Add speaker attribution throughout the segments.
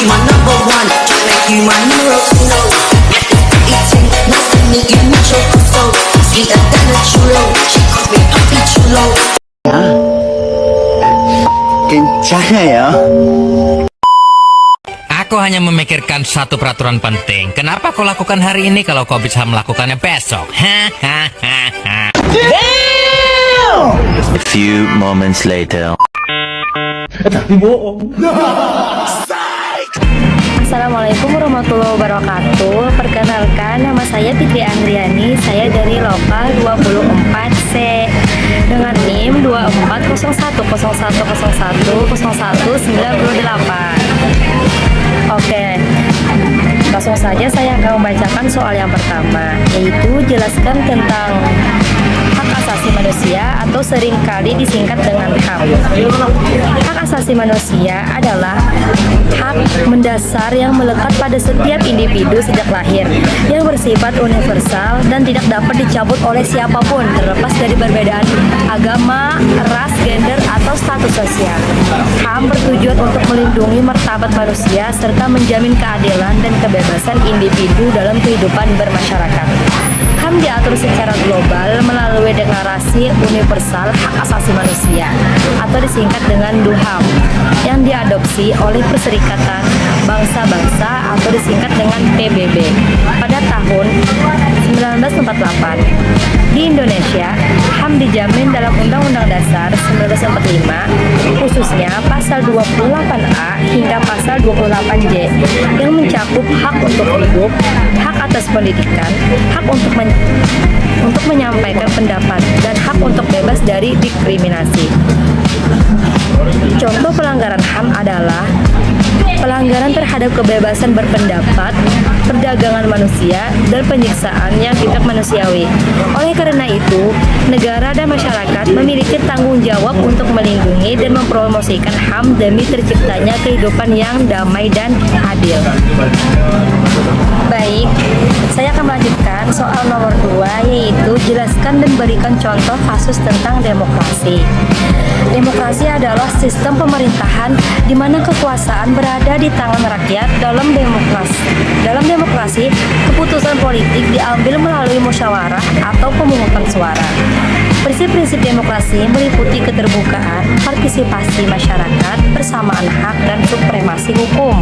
Speaker 1: you my number one, make you my hero. No, eating nothing, you mucho gusto. Sweeter than a chulo, she calls me papi chulo.
Speaker 2: Kencana ya.
Speaker 3: Aku hanya memikirkan satu peraturan penting. Kenapa kau lakukan hari ini kalau kau bisa melakukannya besok?
Speaker 2: A few moments later.
Speaker 4: Assalamualaikum warahmatullahi wabarakatuh. Perkenalkan, nama saya Fitri Andriani. Saya dari lokal 24C dengan NIM 240101010198. Oke, langsung saja saya akan membacakan soal yang pertama, yaitu jelaskan tentang hak asasi manusia atau seringkali disingkat dengan HAM. Hak asasi manusia adalah hak mendasar yang melekat pada setiap individu sejak lahir, yang bersifat universal dan tidak dapat dicabut oleh siapapun terlepas dari perbedaan agama, ras, gender, atau status sosial. HAM bertujuan untuk melindungi martabat manusia serta menjamin keadilan dan kebebasan individu dalam kehidupan bermasyarakat. HAM diatur secara global melalui Deklarasi Universal Hak Asasi Manusia atau disingkat dengan DUHAM yang diadopsi oleh Perserikatan Bangsa-Bangsa atau disingkat dengan PBB pada tahun 1948. Di Indonesia, HAM dijamin dalam Undang-Undang Dasar 1945, khususnya pasal 28A hingga pasal 28J yang mencakup hak untuk hidup, hak atas pendidikan, hak untuk menyampaikan pendapat, dan hak untuk bebas dari diskriminasi. Contoh pelanggaran HAM adalah pelanggaran terhadap kebebasan berpendapat, perdagangan manusia, dan penyiksaan yang tidak manusiawi. Oleh karena itu, negara dan masyarakat memiliki tanggung jawab untuk melindungi dan mempromosikan HAM demi terciptanya kehidupan yang damai dan adil. Baik, saya akan melanjutkan soal nomor 2, yaitu jelaskan dan berikan contoh kasus tentang demokrasi. Demokrasi adalah sistem pemerintahan di mana kekuasaan berada di tangan rakyat. Dalam demokrasi, keputusan politik diambil melalui musyawarah atau pemungutan suara. Prinsip-prinsip demokrasi meliputi keterbukaan, partisipasi masyarakat, persamaan hak, dan supremasi hukum.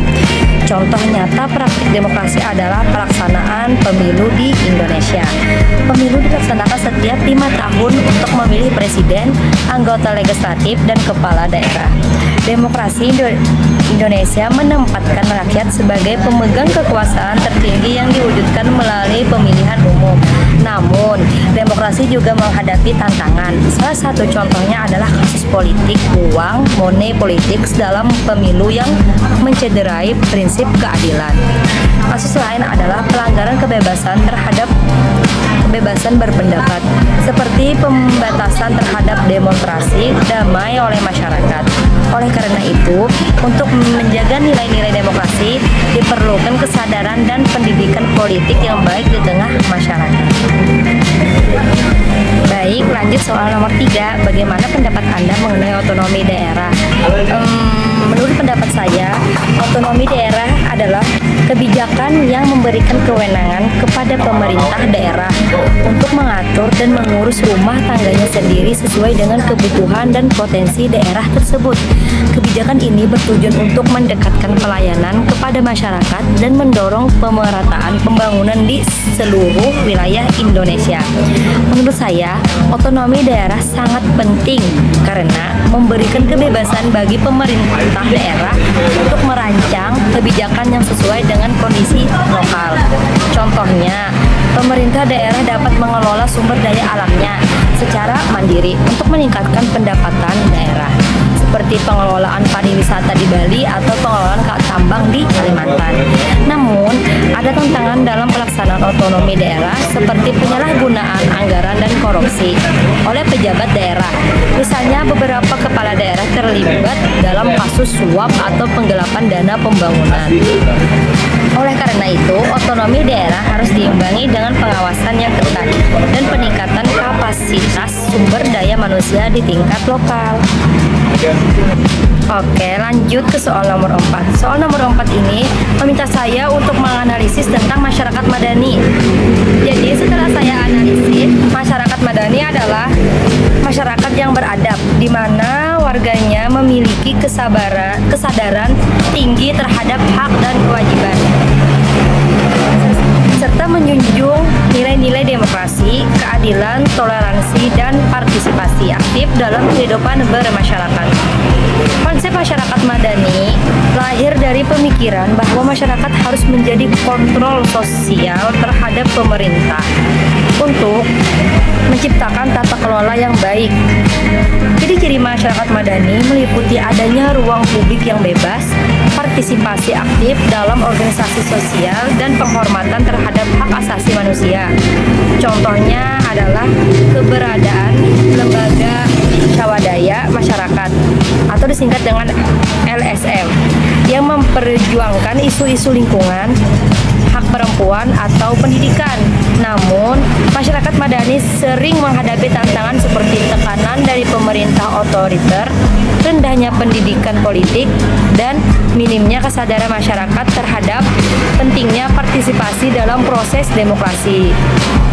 Speaker 4: Contoh nyata praktik demokrasi adalah pelaksanaan pemilu di Indonesia. Pemilu dilaksanakan setiap 5 tahun untuk memilih presiden, anggota legislatif, dan kepala daerah. Demokrasi Indonesia menempatkan rakyat sebagai pemegang kekuasaan tertinggi yang diwujudkan melalui pemilihan umum. Namun, demokrasi juga menghadapi tantangan. Salah satu contohnya adalah kasus politik uang, money politics dalam pemilu yang mencederai prinsip keadilan. Kasus lain adalah pelanggaran kebebasan berpendapat, seperti pembatasan terhadap demonstrasi damai oleh masyarakat. Oleh karena itu, untuk menjaga nilai-nilai demokrasi, diperlukan kesadaran dan pendidikan politik yang baik di tengah masyarakat. Baik, lanjut soal nomor 3. Bagaimana pendapat Anda mengenai otonomi daerah? Menurut pendapat saya, otonomi daerah adalah kebijakan yang memberikan kewenangan kepada pemerintah daerah untuk mengatur dan mengurus rumah tangganya sendiri sesuai dengan kebutuhan dan potensi daerah tersebut. Kebijakan ini bertujuan untuk mendekatkan pelayanan kepada masyarakat dan mendorong pemerataan pembangunan di seluruh wilayah Indonesia. Menurut saya, otonomi daerah sangat penting karena memberikan kebebasan bagi pemerintah daerah untuk merancang kebijakan yang sesuai dengan kondisi lokal. Contohnya, pemerintah daerah dapat mengelola sumber daya alamnya secara mandiri untuk meningkatkan pendapatan daerah, seperti pengelolaan pariwisata di Bali atau pengelolaan tambang di Kalimantan. Namun, ada tantangan dalam pelaksanaan otonomi daerah seperti penyalahgunaan anggaran dan korupsi oleh pejabat daerah. Misalnya, beberapa kepala daerah terlibat dalam kasus suap atau penggelapan dana pembangunan. Oleh karena itu, otonomi daerah harus diimbangi dengan pengawasan yang ketat dan peningkatan kapasitas kapasitas sumber daya manusia di tingkat lokal. Oke, lanjut ke soal nomor 4. Soal nomor 4 ini meminta saya untuk menganalisis tentang masyarakat madani. Jadi setelah saya analisis, masyarakat madani adalah masyarakat yang beradab, di mana warganya memiliki kesadaran tinggi terhadap hak dan kewajiban, serta menjunjung nilai-nilai demokrasi, keadilan, toleransi, dan partisipasi aktif dalam kehidupan bermasyarakat. Konsep masyarakat madani lahir dari pemikiran bahwa masyarakat harus menjadi kontrol sosial terhadap pemerintah untuk menciptakan tata kelola yang baik. Ciri-ciri masyarakat madani meliputi adanya ruang publik yang bebas, partisipasi aktif dalam organisasi sosial, dan penghormatan terhadap hak asasi manusia. Contohnya adalah keberadaan lembaga swadaya masyarakat atau disingkat dengan LSM yang memperjuangkan isu-isu lingkungan, hak perempuan, atau pendidikan. Namun, masyarakat madani sering menghadapi tantangan seperti tekanan dari pemerintah otoriter, rendahnya pendidikan politik, dan minimnya kesadaran masyarakat terhadap pentingnya partisipasi dalam proses demokrasi.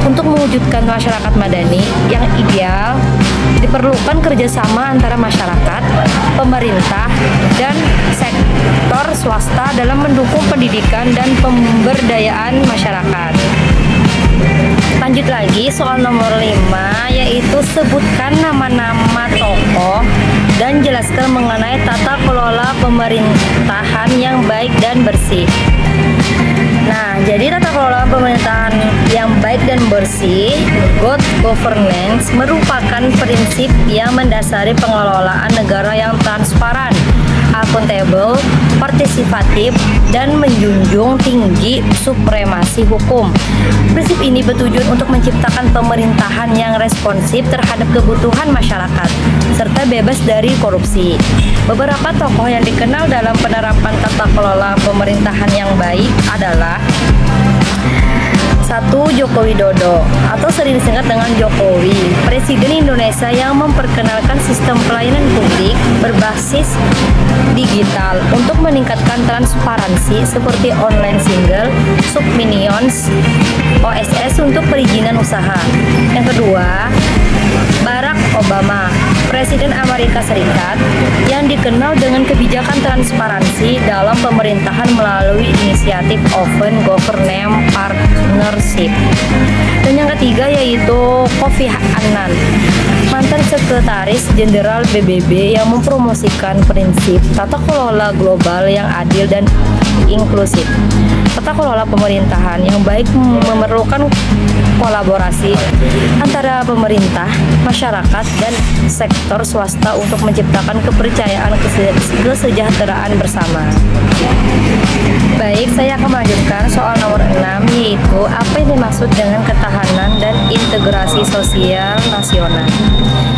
Speaker 4: Untuk mewujudkan masyarakat madani yang ideal, diperlukan kerjasama antara masyarakat, pemerintah, dan sektor swasta dalam mendukung pendidikan dan pemberdayaan masyarakat. Lanjut lagi soal nomor 5, yaitu sebutkan nama-nama tokoh dan jelaskan mengenai tata kelola pemerintahan yang baik dan bersih. Nah, jadi tata kelola pemerintahan yang baik dan bersih, good governance, merupakan prinsip yang mendasari pengelolaan negara yang transparan, akuntabel, partisipatif, dan menjunjung tinggi supremasi hukum. Prinsip ini bertujuan untuk menciptakan pemerintahan yang responsif terhadap kebutuhan masyarakat, serta bebas dari korupsi. Beberapa tokoh yang dikenal dalam penerapan tata kelola pemerintahan yang baik adalah 1. Joko Widodo atau sering disingkat dengan Jokowi, Presiden Indonesia yang memperkenalkan sistem pelayanan publik berbasis digital untuk meningkatkan transparansi seperti online single, subminions, OSS untuk perizinan usaha. Yang kedua, Barack Obama, Presiden Amerika Serikat yang dikenal dengan kebijakan transparansi dalam pemerintahan melalui inisiatif Open Government Partnership. Dan yang ketiga yaitu Kofi Annan, mantan Sekretaris Jenderal PBB yang mempromosikan prinsip tata kelola global yang adil dan inklusif. Tata kelola pemerintahan yang baik memerlukan kolaborasi antara pemerintah, masyarakat, dan sektor swasta untuk menciptakan kepercayaan kesejahteraan bersama. Baik, saya akan melanjutkan soal nomor 6, yaitu apa yang dimaksud dengan ketahanan dan integrasi sosial nasional.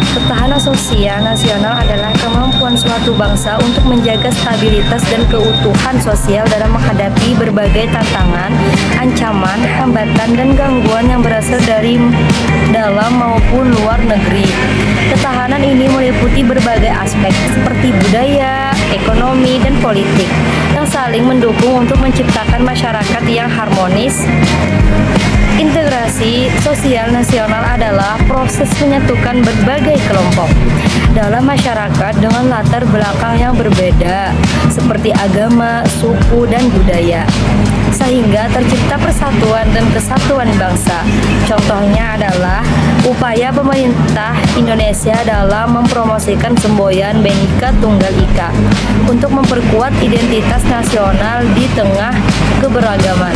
Speaker 4: Ketahanan sosial nasional adalah kemampuan suatu bangsa untuk menjaga stabilitas dan keutuhan sosial dalam menghadapi berbagai tantangan, ancaman, hambatan, dan gangguan yang berasal dari dalam maupun luar negeri. Ketahanan ini meliputi berbagai aspek seperti budaya, ekonomi, dan politik yang saling mendukung untuk menciptakan masyarakat yang harmonis. Integrasi sosial nasional adalah proses menyatukan berbagai kelompok dalam masyarakat dengan latar belakang yang berbeda seperti agama, suku, dan budaya, sehingga tercipta persatuan dan kesatuan bangsa. Contohnya adalah upaya pemerintah Indonesia dalam mempromosikan semboyan Bhinneka Tunggal Ika untuk memperkuat identitas nasional di tengah keberagaman.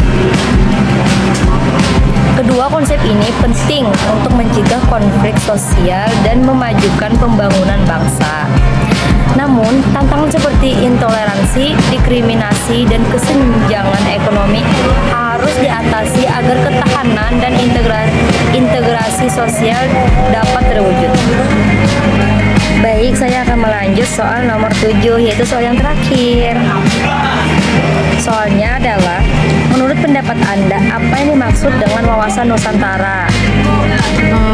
Speaker 4: Kedua konsep ini penting untuk mencegah konflik sosial dan memajukan pembangunan bangsa. Namun, tantangan seperti intoleransi, diskriminasi, dan kesenjangan ekonomi harus diatasi agar ketahanan dan integrasi sosial dapat terwujud. Baik, saya akan melanjut soal nomor 7, yaitu soal yang terakhir. Soalnya adalah, menurut pendapat Anda, apa yang dimaksud dengan wawasan Nusantara?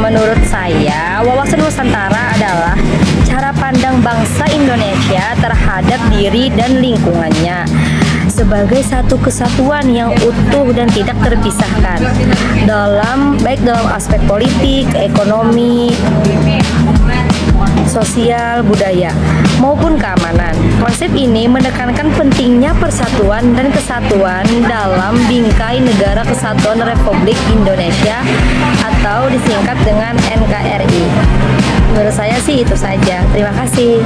Speaker 4: Menurut saya, wawasan Nusantara adalah cara pandang bangsa Indonesia terhadap diri dan lingkungannya sebagai satu kesatuan yang utuh dan tidak terpisahkan baik dalam aspek politik, ekonomi, sosial, budaya, maupun keamanan. Konsep ini menekankan pentingnya persatuan dan kesatuan dalam bingkai Negara Kesatuan Republik Indonesia atau disingkat dengan NKRI. Menurut saya sih itu saja. Terima kasih.